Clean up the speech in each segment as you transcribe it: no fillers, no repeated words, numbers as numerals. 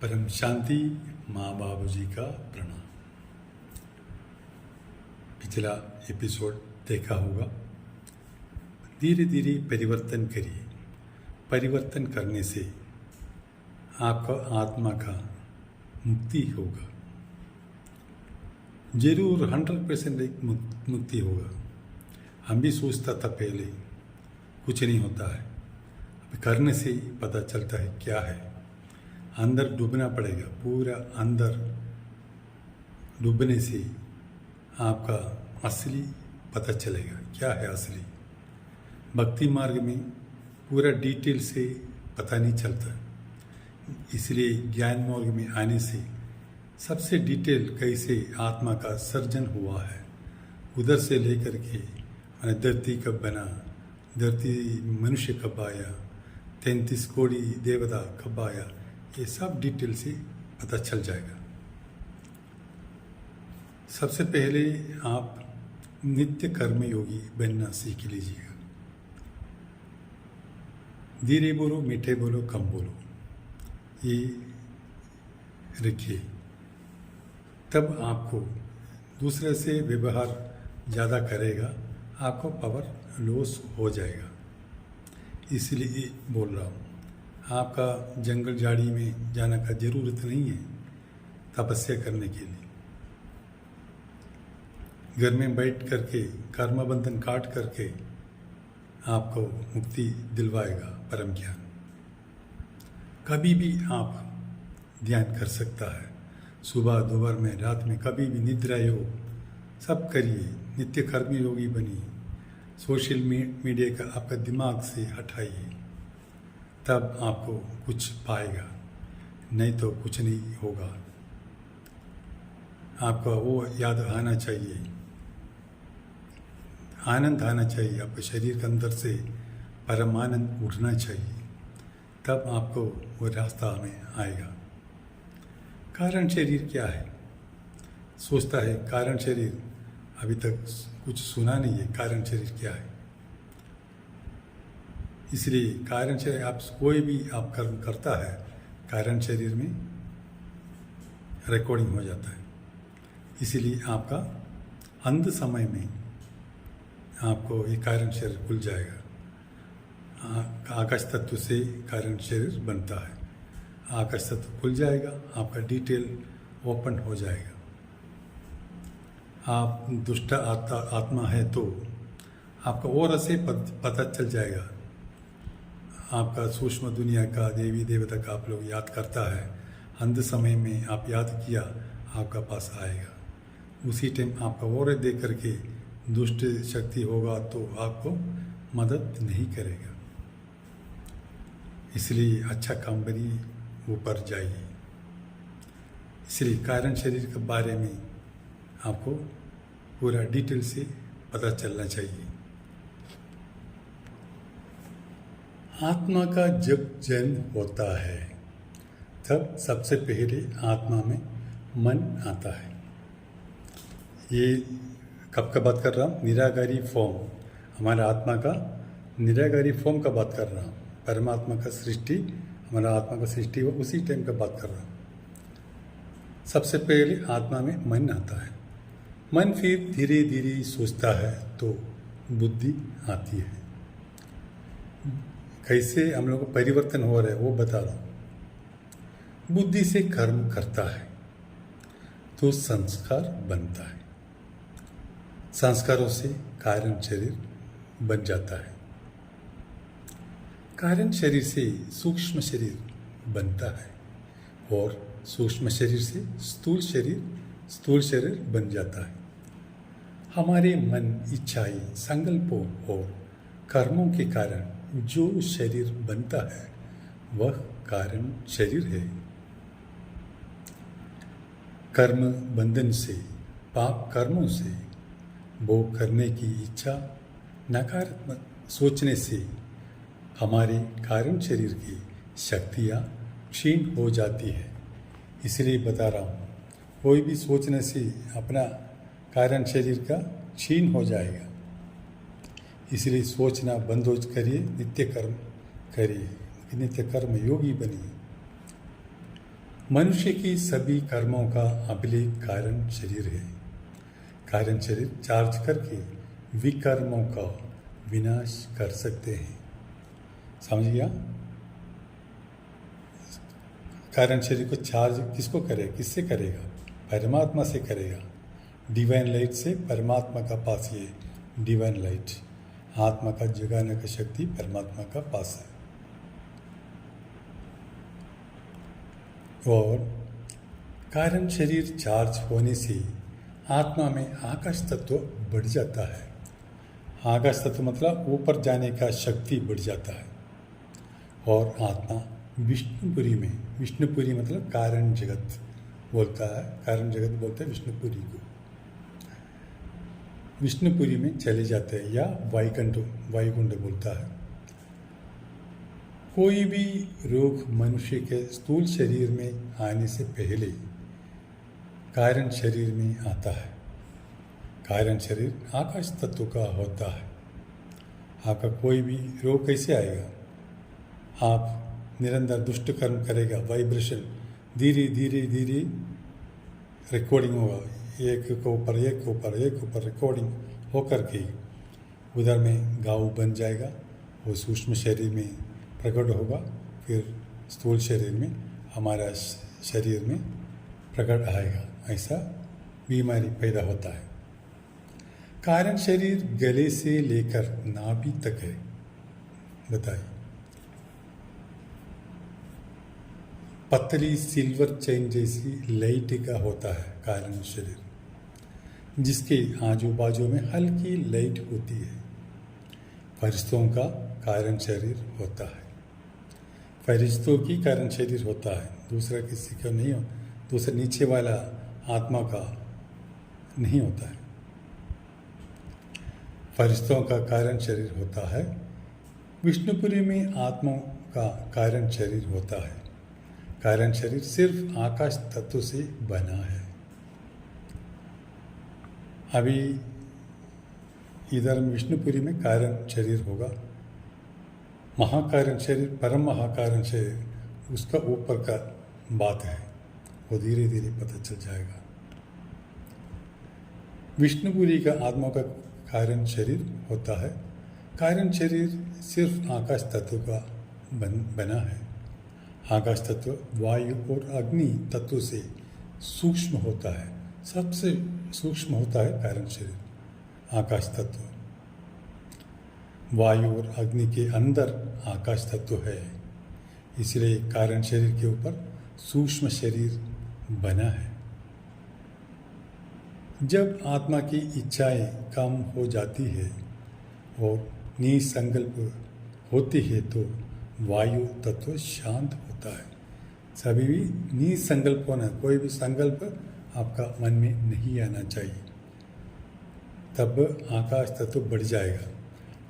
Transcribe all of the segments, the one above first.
परम शांति माँ बाबू जी का प्रणाम। पिछला एपिसोड देखा होगा। धीरे धीरे परिवर्तन करिए। परिवर्तन करने से आपका आत्मा का मुक्ति होगा। जरूर 100% मुक्ति होगा। हम भी सोचता था पहले कुछ नहीं होता है, अब करने से ही पता चलता है क्या है। अंदर डूबना पड़ेगा, पूरा अंदर डूबने से आपका असली पता चलेगा क्या है असली। भक्ति मार्ग में पूरा डिटेल से पता नहीं चलता, इसलिए ज्ञान मार्ग में आने से सबसे डिटेल कैसे आत्मा का सर्जन हुआ है, उधर से लेकर के धरती कब बना, धरती मनुष्य कब आया, 33 कोടി देवता कब आया, ये सब डिटेल से पता चल जाएगा। सबसे पहले आप नित्य कर्म योगी बनना सीख लीजिएगा। धीरे बोलो, मीठे बोलो, कम बोलो, ये रखिए। तब आपको दूसरे से व्यवहार ज़्यादा करेगा, आपको पावर लॉस हो जाएगा। इसलिए बोल रहा हूँ, आपका जंगल झाड़ी में जाने का ज़रूरत नहीं है तपस्या करने के लिए। घर में बैठ करके कर्म बंधन काट करके आपको मुक्ति दिलवाएगा परम ज्ञान। कभी भी आप ध्यान कर सकता है, सुबह दोपहर में, रात में, कभी भी निद्रा योग सब करिए। नित्य कर्म योगी बनिए। सोशल मीडिया का आपका दिमाग से हटाइए, तब आपको कुछ पाएगा, नहीं तो कुछ नहीं होगा। आपका वो याद आना चाहिए, आनंद आना चाहिए, आपके शरीर के अंदर से परम आनंद उठना चाहिए, तब आपको वो रास्ता में आएगा। कारण शरीर क्या है? सोचता है कारण शरीर, अभी तक कुछ सुना नहीं है कारण शरीर क्या है। इसलिए कारण शरीर आप कोई भी आप कर्म करता है, कारण शरीर में रिकॉर्डिंग हो जाता है। इसीलिए आपका अंत समय में आपको ये कारण शरीर खुल जाएगा। आकाश तत्व से कारण शरीर बनता है। आकाश तत्व खुल जाएगा, आपका डिटेल ओपन हो जाएगा। आप दुष्ट आत्मा है तो आपका और से पता चल जाएगा। आपका सूक्ष्म दुनिया का देवी देवता का आप लोग याद करता है, अंत समय में आप याद किया, आपका पास आएगा। उसी टाइम आपका और देख करके दुष्ट शक्ति होगा तो आपको मदद नहीं करेगा। इसलिए अच्छा काम बनिए, ऊपर जाइए। इसलिए कारण शरीर के बारे में आपको पूरा डिटेल से पता चलना चाहिए। आत्मा का जब जन्म होता है तब सबसे पहले आत्मा में मन आता है। ये कब का बात कर रहा हूँ? निराकारी फॉर्म, हमारा आत्मा का निराकारी फॉर्म का बात कर रहा हूँ। परमात्मा का सृष्टि, हमारा आत्मा का सृष्टि हो उसी टाइम का बात कर रहा हूँ। सबसे पहले आत्मा में मन आता है। मन फिर धीरे धीरे सोचता है तो बुद्धि आती है। कैसे हम लोग को परिवर्तन हो रहा है वो बता रहा हूँ। बुद्धि से कर्म करता है तो संस्कार बनता है। संस्कारों से कारण शरीर बन जाता है। कारण शरीर से सूक्ष्म शरीर बनता है और सूक्ष्म शरीर से स्थूल शरीर बन जाता है। हमारे मन, इच्छाएं, संकल्पों और कर्मों के कारण जो शरीर बनता है वह कारण शरीर है। कर्म बंधन से, पाप कर्मों से, भोग करने की इच्छा, नकारात्मक सोचने से हमारे कारण शरीर की शक्तियाँ क्षीण हो जाती है। इसलिए बता रहा हूँ, कोई भी सोचने से अपना कारण शरीर का क्षीण हो जाएगा। इसलिए सोचना बंद हो करिए, नित्य कर्म करिए, नित्य कर्म योगी बनिए। मनुष्य की सभी कर्मों का अभिलेख कारण शरीर है। कारण शरीर चार्ज करके विकर्मों का विनाश कर सकते हैं। समझ गया? कारण शरीर को चार्ज किसको करेगा, किससे करेगा? परमात्मा से करेगा। डिवाइन लाइट से परमात्मा का पास ये डिवाइन लाइट, आत्मा का जगाने का शक्ति परमात्मा का पास है। और कारण शरीर चार्ज होने से आत्मा में आकाश तत्व बढ़ जाता है। आकाश तत्व मतलब ऊपर जाने का शक्ति बढ़ जाता है। और आत्मा विष्णुपुरी में, विष्णुपुरी मतलब कारण जगत बोलता है, कारण जगत बोलते हैं विष्णुपुरी को, विष्णुपुरी में चले जाते हैं या वायुकुंड बोलता है। कोई भी रोग मनुष्य के स्थूल शरीर में आने से पहले कारण शरीर में आता है। कारण शरीर आकाश तत्व का होता है। आपका कोई भी रोग कैसे आएगा? आप निरंतर दुष्ट कर्म करेगा, वाइब्रेशन धीरे धीरे धीरे रिकॉर्डिंग होगा, एक के ऊपर रिकॉर्डिंग होकर के उधर में घाव बन जाएगा, वो सूक्ष्म शरीर में प्रकट होगा, फिर स्थूल शरीर में, हमारा शरीर में प्रकट आएगा। ऐसा बीमारी पैदा होता है। कारण शरीर गले से लेकर नाभि तक है। बताइए, पतली सिल्वर चेन जैसी लाइट का होता है कारण शरीर, जिसके आजू बाजू में हल्की लाइट होती है। फरिश्तों का कारण शरीर होता है। फरिश्तों की कारण शरीर होता है, दूसरा किसी का नहीं हो, दूसरा नीचे वाला आत्मा का नहीं होता है। फरिश्तों का कारण शरीर होता है। विष्णुपुरी में आत्मा का कारण शरीर होता है। कारण शरीर सिर्फ आकाश तत्व से बना है। अभी इधर विष्णुपुरी में कारण शरीर होगा, महाकारण शरीर, परम महाकारण शरीर, उसका ऊपर का बात है, वो धीरे धीरे पता चल जाएगा। विष्णुपुरी का आत्मा का कारण शरीर होता है। कारण शरीर सिर्फ आकाश तत्व का बना है। आकाश तत्व वायु और अग्नि तत्व से सूक्ष्म होता है, सबसे सूक्ष्म होता है कारण शरीर। आकाश तत्व वायु और अग्नि के अंदर आकाश तत्व है, इसलिए कारण शरीर के ऊपर सूक्ष्म शरीर बना है। जब आत्मा की इच्छाएं कम हो जाती है और निसंकल्प होती है तो वायु तत्व शांत होता है। सभी भी निसंकल्प होना, कोई भी संकल्प आपका मन में नहीं आना चाहिए, तब आकाश तत्व बढ़ जाएगा।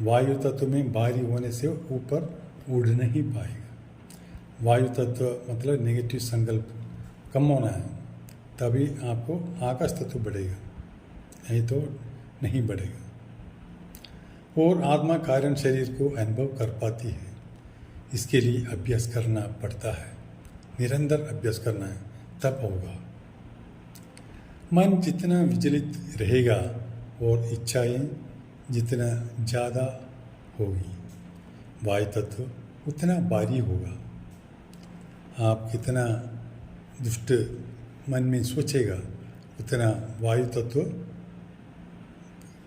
वायु तत्व में भारी होने से ऊपर उड़ नहीं पाएगा। वायु तत्व मतलब नेगेटिव संकल्प कम होना है, तभी आपको आकाश तत्व बढ़ेगा, नहीं तो नहीं बढ़ेगा। और आत्मा कारण शरीर को अनुभव कर पाती है। इसके लिए अभ्यास करना पड़ता है, निरंतर अभ्यास करना है, तब होगा। मन जितना विचलित रहेगा और इच्छाएं जितना ज़्यादा होगी, वायु तत्व उतना भारी होगा। आप कितना दुष्ट मन में सोचेगा, उतना वायु तत्व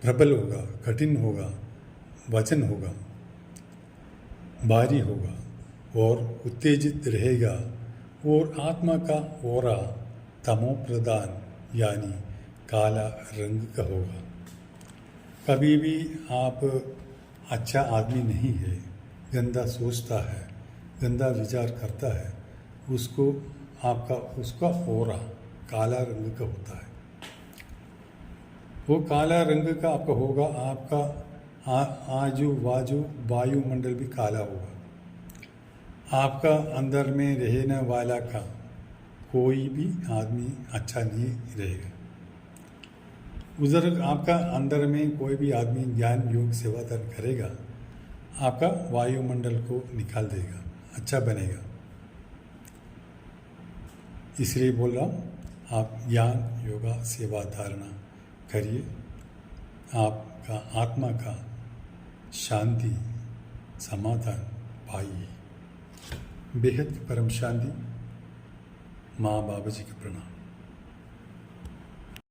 प्रबल होगा, कठिन होगा, वजन होगा, भारी होगा और उत्तेजित रहेगा। और आत्मा का ओरा तमो प्रधान यानी काला रंग का होगा। कभी भी आप अच्छा आदमी नहीं है, गंदा सोचता है, गंदा विचार करता है, उसको उसका ओरा काला रंग का होता है। वो काला रंग का आपका होगा। आपका आजू बाजू वायुमंडल भी काला होगा। आपका अंदर में रहने वाला का कोई भी आदमी अच्छा नहीं रहेगा। उधर आपका अंदर में कोई भी आदमी ज्ञान योग सेवादान करेगा, आपका वायुमंडल को निकाल देगा, अच्छा बनेगा। इसलिए बोल रहा हूँ, आप ज्ञान योगा सेवा धारणा करिए, आपका आत्मा का शांति समाधान पाइए। बेहद परम शांति। माँ बाबा जी के प्रणाम।